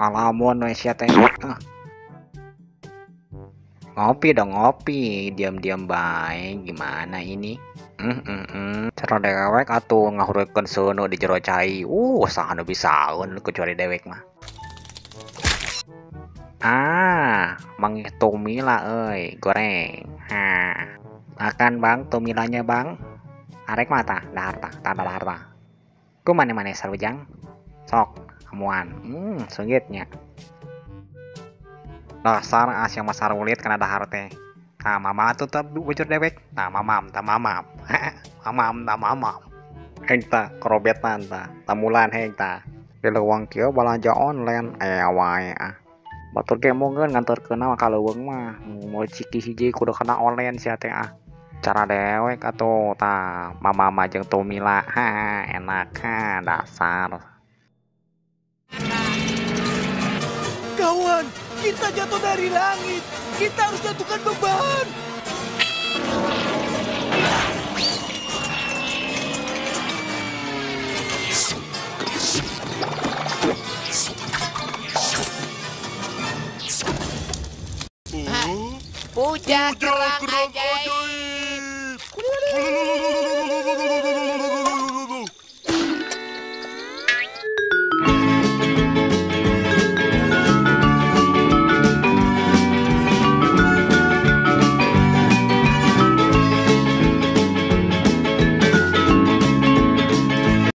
Alamun wes ya teh. Ngopi dong ngopi, diam-diam baik. Gimana ini? Cara dewek atuh ngahureukeun seuneu di jero cai. Saha nu bisaeun kecuali dewek mah. Mangih tumila euy, goreng. Makan Bang, tumilanya Bang. Arek mah tah, dahar tah, dahar tah. Ku mane-mane sarujang. Sok, hamuan. Seunggeutnya. Dasar yang masar ulit kena dahar teh. Nah, mama tuh bujur dewek. Nah, mamam, ta mamam. Mamam, ta mamam. Heng ta, kerobetan ta. Tamulan heng ta. Di leuweung kieu balanja online. Wae ah. Batur ge mungkin nganterkeun mah ka leuweung mah. Mau ciki hiji kudu kena online sia teh ah. Cara dewek atuh ta. Mama jeung tumila. Enak dasar. Kawan, kita jatuh dari langit. Kita harus jatuhkan beban. Puja